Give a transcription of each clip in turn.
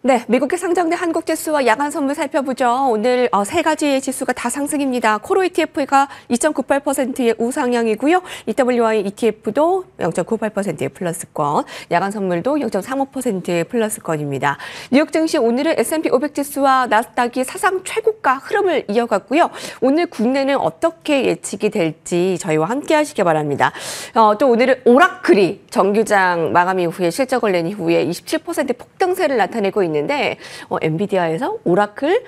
네, 미국에 상장된 한국지수와 야간 선물 살펴보죠. 오늘 세 가지의 지수가 다 상승입니다. 코로 ETF가 2.98%의 우상향이고요. EWI ETF도 0.98%의 플러스권, 야간 선물도 0.35%의 플러스권입니다. 뉴욕 증시 오늘은 S&P 500 지수와 나스닥이 사상 최고가 흐름을 이어갔고요. 오늘 국내는 어떻게 예측이 될지 저희와 함께 하시기 바랍니다. 또 오늘은 오라클이 정규장 마감 이후에 실적을 낸 이후에 27% 폭등세를 나타내고 있는데 엔비디아에서 오라클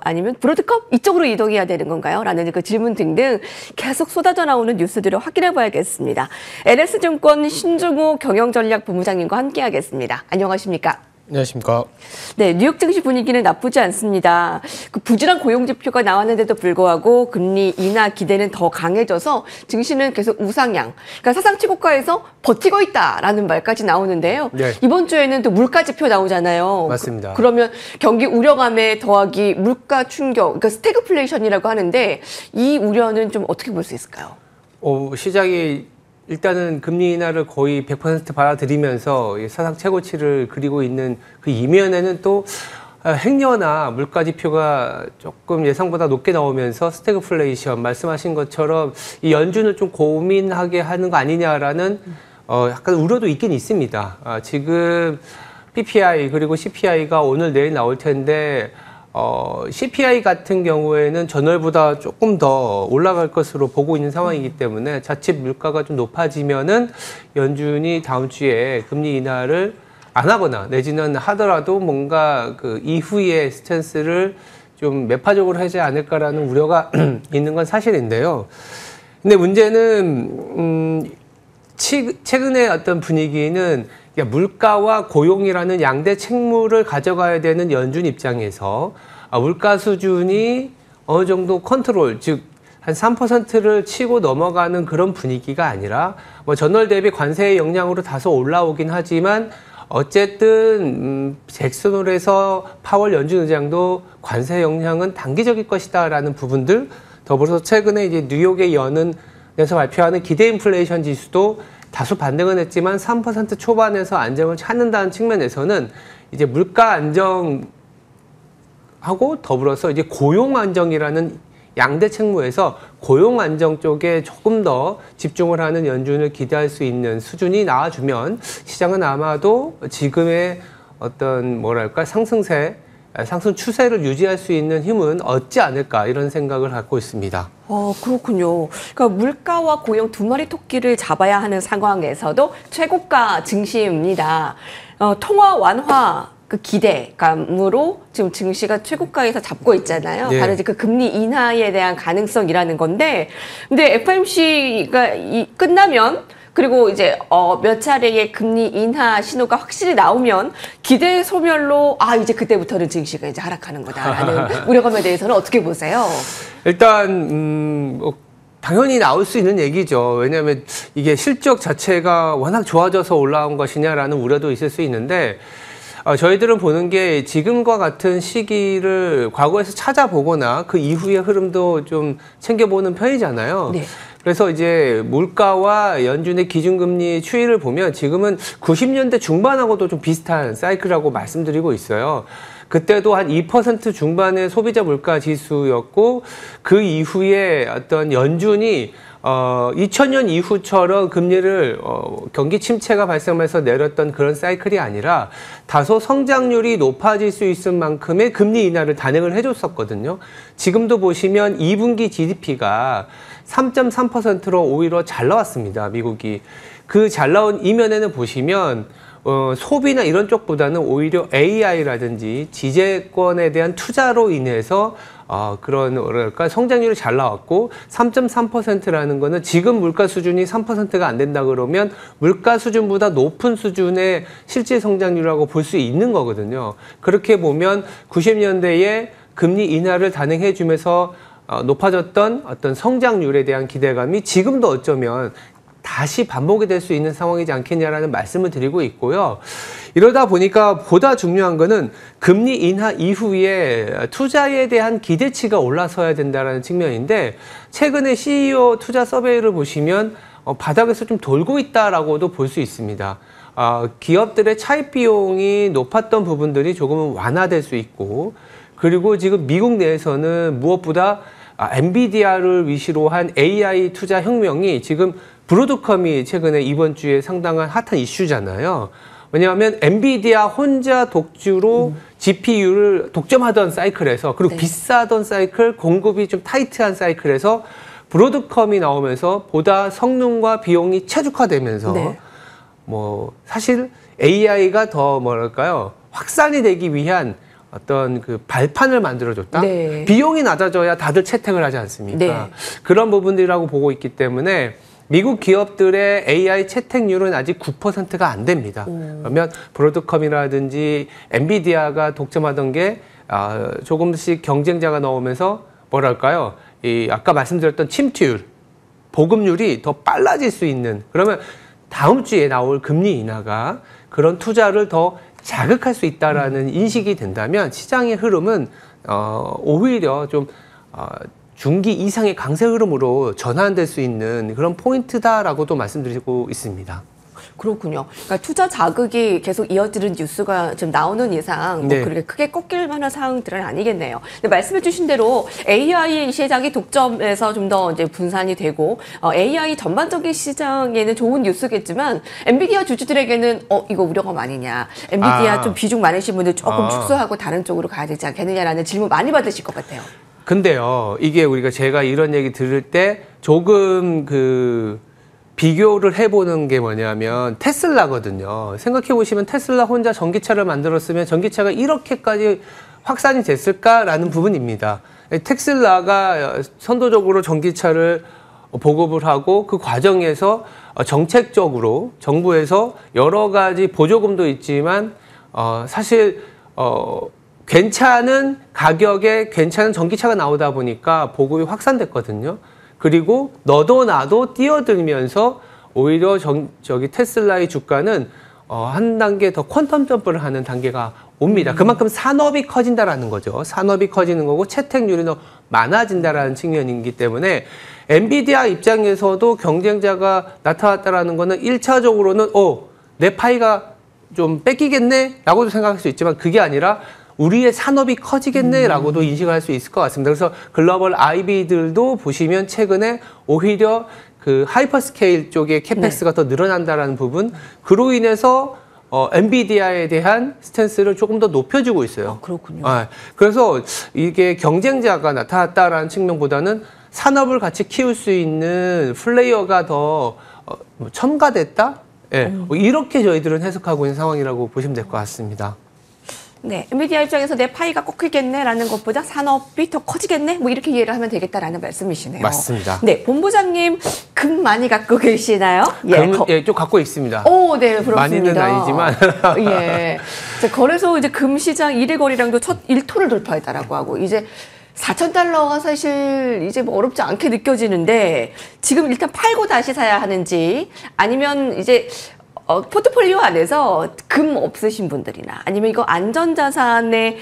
아니면 브로드컵 이쪽으로 이동해야 되는 건가요? 라는 그 질문 등등 계속 쏟아져 나오는 뉴스들을 확인해 봐야겠습니다. LS증권 신중호 경영전략부부장님과 함께 하겠습니다. 안녕하십니까? 안녕하십니까? 네, 뉴욕 증시 분위기는 나쁘지 않습니다. 그 부진한 고용 지표가 나왔는데도 불구하고 금리 인하 기대는 더 강해져서 증시는 계속 우상향. 그러니까 사상 최고가에서 버티고 있다라는 말까지 나오는데요. 네. 이번 주에는 또 물가 지표 나오잖아요. 맞습니다. 그러면 경기 우려감에 더하기 물가 충격, 그러니까 스태그플레이션이라고 하는데 이 우려는 좀 어떻게 볼 수 있을까요? 시장이 일단은 금리 인하를 거의 100% 받아들이면서 사상 최고치를 그리고 있는 그 이면에는 또 행여나 물가 지표가 조금 예상보다 높게 나오면서 스태그플레이션 말씀하신 것처럼 이 연준을 좀 고민하게 하는 거 아니냐라는 약간 우려도 있긴 있습니다. 지금 PPI 그리고 CPI가 오늘 내일 나올 텐데 CPI 같은 경우에는 전월보다 조금 더 올라갈 것으로 보고 있는 상황이기 때문에 자칫 물가가 좀 높아지면은 연준이 다음 주에 금리 인하를 안 하거나 내지는 하더라도 뭔가 그 이후의 스탠스를 좀 매파적으로 하지 않을까라는 우려가 있는 건 사실인데요. 근데 문제는 최근의 어떤 분위기는 물가와 고용이라는 양대 책무를 가져가야 되는 연준 입장에서 물가 수준이 어느 정도 컨트롤, 즉 한 3%를 치고 넘어가는 그런 분위기가 아니라 뭐 전월 대비 관세의 영향으로 다소 올라오긴 하지만 어쨌든 잭슨홀에서 파월 연준 의장도 관세 영향은 단기적일 것이다라는 부분들, 더불어서 최근에 이제 뉴욕의 연은에서 발표하는 기대 인플레이션 지수도 다소 반등은 했지만 3% 초반에서 안정을 찾는다는 측면에서는 이제 물가 안정하고 더불어서 이제 고용 안정이라는 양대 책무에서 고용 안정 쪽에 조금 더 집중을 하는 연준을 기대할 수 있는 수준이 나와주면 시장은 아마도 지금의 어떤 뭐랄까 상승 추세를 유지할 수 있는 힘은 얻지 않을까 이런 생각을 갖고 있습니다. 그렇군요. 그러니까 물가와 고용 두 마리 토끼를 잡아야 하는 상황에서도 최고가 증시입니다. 통화 완화 그 기대감으로 지금 증시가 최고가에서 잡고 있잖아요. 네. 바로 이제 그 금리 인하에 대한 가능성이라는 건데, 근데 FOMC가 끝나면 그리고 이제 몇 차례의 금리 인하 신호가 확실히 나오면 기대 소멸로 이제 그때부터는 증시가 이제 하락하는 거다라는 우려감에 대해서는 어떻게 보세요? 일단 당연히 나올 수 있는 얘기죠. 왜냐하면 이게 실적 자체가 워낙 좋아져서 올라온 것이냐라는 우려도 있을 수 있는데 저희들은 보는 게 지금과 같은 시기를 과거에서 찾아보거나 그 이후의 흐름도 좀 챙겨보는 편이잖아요. 네. 그래서 이제 물가와 연준의 기준금리 추이를 보면 지금은 90년대 중반하고도 좀 비슷한 사이클이라고 말씀드리고 있어요. 그때도 한 2% 중반의 소비자 물가 지수였고 그 이후에 어떤 연준이 2000년 이후처럼 금리를 경기 침체가 발생해서 내렸던 그런 사이클이 아니라 다소 성장률이 높아질 수 있을 만큼의 금리 인하를 단행을 해줬었거든요. 지금도 보시면 2분기 GDP가 3.3%로 오히려 잘 나왔습니다. 미국이. 그 잘 나온 이면에는 보시면 소비나 이런 쪽보다는 오히려 AI라든지 지재권에 대한 투자로 인해서 그런 뭐랄까 성장률이 잘 나왔고 3.3%라는 거는 지금 물가 수준이 3%가 안 된다 그러면 물가 수준보다 높은 수준의 실질 성장률이라고 볼 수 있는 거거든요. 그렇게 보면 90년대에 금리 인하를 단행해 주면서 높아졌던 어떤 성장률에 대한 기대감이 지금도 어쩌면 다시 반복이 될 수 있는 상황이지 않겠냐라는 말씀을 드리고 있고요. 이러다 보니까 보다 중요한 거는 금리 인하 이후에 투자에 대한 기대치가 올라서야 된다는 측면인데 최근에 CEO 투자 서베이를 보시면 바닥에서 좀 돌고 있다라고도 볼 수 있습니다. 기업들의 차입 비용이 높았던 부분들이 조금은 완화될 수 있고, 그리고 지금 미국 내에서는 무엇보다 엔비디아를 위시로 한 AI 투자 혁명이 지금 브로드컴이 최근에 이번 주에 상당한 핫한 이슈잖아요. 왜냐하면 엔비디아 혼자 독주로 GPU를 독점하던 사이클에서, 그리고 비싸던 사이클, 공급이 좀 타이트한 사이클에서 브로드컴이 나오면서 보다 성능과 비용이 최적화되면서 뭐 사실 AI가 더 뭐랄까요, 확산이 되기 위한 어떤 그 발판을 만들어줬다. 비용이 낮아져야 다들 채택을 하지 않습니까? 그런 부분들이라고 보고 있기 때문에 미국 기업들의 AI 채택률은 아직 9%가 안 됩니다. 그러면 브로드컴이라든지 엔비디아가 독점하던 게 조금씩 경쟁자가 나오면서 뭐랄까요? 이 아까 말씀드렸던 침투율, 보급률이 더 빨라질 수 있는, 그러면 다음 주에 나올 금리 인하가 그런 투자를 더 자극할 수 있다라는 인식이 된다면 시장의 흐름은 오히려 좀 중기 이상의 강세 흐름으로 전환될 수 있는 그런 포인트다라고도 말씀드리고 있습니다. 그렇군요. 그러니까 투자 자극이 계속 이어지는 뉴스가 좀 나오는 이상 뭐 그렇게 크게 꺾일 만한 사항들은 아니겠네요. 근데 말씀해 주신 대로 AI 시장이 독점에서 좀 더 이제 분산이 되고 AI 전반적인 시장에는 좋은 뉴스겠지만 엔비디아 주주들에게는 이거 우려가 아니냐. 엔비디아 좀 비중 많으신 분들 조금 축소하고 다른 쪽으로 가야 되지 않겠느냐라는 질문 많이 받으실 것 같아요. 근데요, 이게 제가 이런 얘기 들을 때 조금 비교를 해보는 게 뭐냐면 테슬라거든요. 생각해 보시면 테슬라 혼자 전기차를 만들었으면 전기차가 이렇게까지 확산이 됐을까라는 부분입니다. 테슬라가 선도적으로 전기차를 보급을 하고 그 과정에서 정책적으로 정부에서 여러 가지 보조금도 있지만 사실 괜찮은 가격에 괜찮은 전기차가 나오다 보니까 보급이 확산됐거든요. 그리고 너도 나도 뛰어들면서 오히려 테슬라의 주가는 한 단계 더 퀀텀 점프를 하는 단계가 옵니다. 그만큼 산업이 커진다라는 거죠. 산업이 커지는 거고 채택률이 더 많아진다라는 측면이기 때문에 엔비디아 입장에서도 경쟁자가 나타났다라는 거는 1차적으로는 내 파이가 좀 뺏기겠네 라고도 생각할 수 있지만 그게 아니라 우리의 산업이 커지겠네라고도 인식을 할 수 있을 것 같습니다. 그래서 글로벌 IB들도 보시면 최근에 오히려 그 하이퍼스케일 쪽의 캐펙스가 더 늘어난다라는 부분, 그로 인해서 엔비디아에 대한 스탠스를 조금 더 높여주고 있어요. 그렇군요. 그래서 이게 경쟁자가 나타났다라는 측면보다는 산업을 같이 키울 수 있는 플레이어가 더 첨가됐다? 뭐 이렇게 저희들은 해석하고 있는 상황이라고 보시면 될 것 같습니다. 네, 엔비디아 입장에서 내 파이가 꺾이겠네라는 것보다 산업이 더 커지겠네? 뭐 이렇게 이해를 하면 되겠다라는 말씀이시네요. 맞습니다. 네, 본부장님 금 많이 갖고 계시나요? 좀 갖고 있습니다. 네, 그렇습니다. 많이는 아니지만. 예. 거래소 이제 금 시장 1일 거래량도 첫 1토를 돌파했다라고 하고 이제 4,000달러가 사실 이제 뭐 어렵지 않게 느껴지는데 지금 일단 팔고 다시 사야 하는지 아니면 이제 포트폴리오 안에서 금 없으신 분들이나 아니면 이거 안전자산에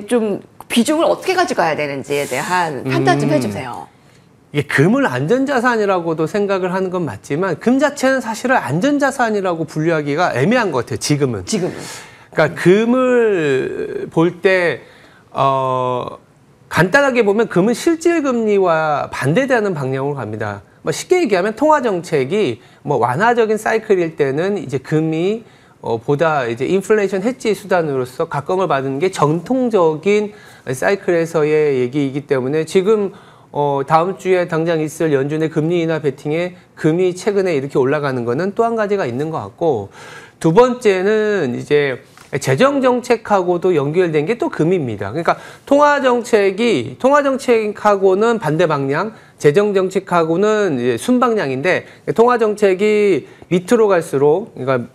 좀 비중을 어떻게 가져가야 되는지에 대한 판단 좀 해주세요. 이게 금을 안전자산이라고도 생각을 하는 건 맞지만 금 자체는 사실은 안전자산이라고 분류하기가 애매한 것 같아요. 지금은. 그러니까 금을 볼 때 간단하게 보면 금은 실질금리와 반대되는 방향으로 갑니다. 쉽게 얘기하면 통화정책이 완화적인 사이클일 때는 이제 금이 보다 이제 인플레이션 해지 수단으로서 각광을 받는 게 전통적인 사이클에서의 얘기이기 때문에 지금 다음 주에 당장 있을 연준의 금리 인하 베팅에 금이 최근에 이렇게 올라가는 거는 또 한 가지가 있는 것 같고, 두 번째는 이제 재정 정책하고도 연결된 게 또 금입니다. 그러니까 통화 정책하고는 반대 방향, 재정 정책하고는 이제 순방향인데, 통화 정책이 밑으로 갈수록, 그러니까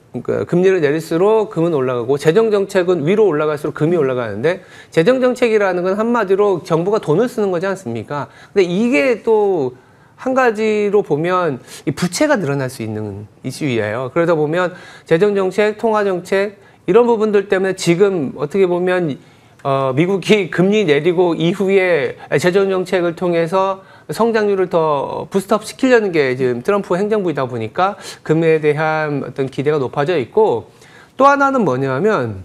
금리를 내릴수록 금은 올라가고, 재정 정책은 위로 올라갈수록 금이 올라가는데, 재정 정책이라는 건 한마디로 정부가 돈을 쓰는 거지 않습니까? 근데 이게 또 한 가지로 보면 이 부채가 늘어날 수 있는 이슈예요. 그러다 보면 재정 정책, 통화 정책 이런 부분들 때문에 지금 어떻게 보면 미국이 금리 내리고 이후에 재정 정책을 통해서 성장률을 더 부스트업 시키려는 게 지금 트럼프 행정부이다 보니까 금에 대한 어떤 기대가 높아져 있고, 또 하나는 뭐냐면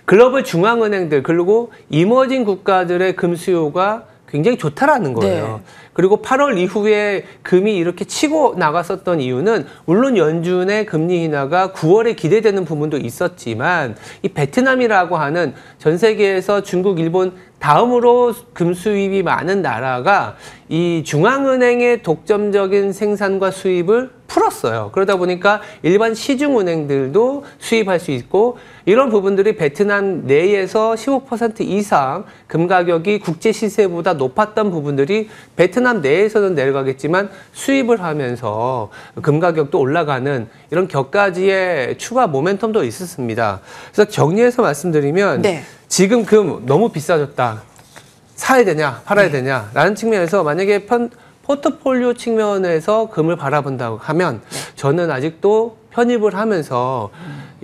글로벌 중앙은행들 그리고 이머징 국가들의 금 수요가 굉장히 좋다라는 거예요. 네. 그리고 8월 이후에 금이 이렇게 치고 나갔었던 이유는 물론 연준의 금리 인하가 9월에 기대되는 부분도 있었지만 이 베트남이라고 하는 전 세계에서 중국, 일본 다음으로 금 수입이 많은 나라가 이 중앙은행의 독점적인 생산과 수입을 풀었어요. 그러다 보니까 일반 시중은행들도 수입할 수 있고 이런 부분들이 베트남 내에서 15% 이상 금 가격이 국제 시세보다 높았던 부분들이 베트남 내에서는 내려가겠지만 수입을 하면서 금 가격도 올라가는 이런 격가지의 추가 모멘텀도 있었습니다. 그래서 정리해서 말씀드리면 네. 지금 금 너무 비싸졌다. 사야 되냐, 팔아야 되냐라는 측면에서 만약에 포트폴리오 측면에서 금을 바라본다고 하면 저는 아직도 편입을 하면서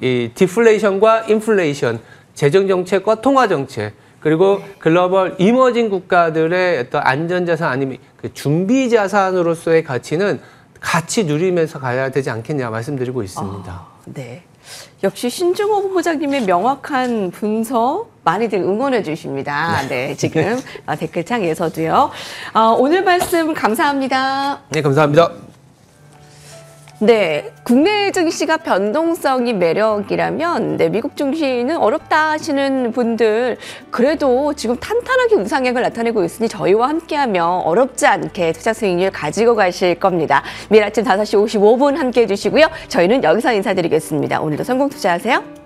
이 디플레이션과 인플레이션, 재정 정책과 통화 정책 그리고 글로벌 이머징 국가들의 어떤 안전자산 아니면 그 준비 자산으로서의 가치는 같이 누리면서 가야 되지 않겠냐 말씀드리고 있습니다. 네. 역시 신중호 부부장님의 명확한 분석 많이들 응원해 주십니다. 네, 지금 댓글창에서도요. 오늘 말씀 감사합니다. 네, 감사합니다. 네, 국내 증시가 변동성이 매력이라면 미국 증시는 어렵다 하시는 분들 그래도 지금 탄탄하게 우상향을 나타내고 있으니 저희와 함께하면 어렵지 않게 투자 수익률 가지고 가실 겁니다. 매일 아침 5시 55분 함께해 주시고요. 저희는 여기서 인사드리겠습니다. 오늘도 성공 투자하세요.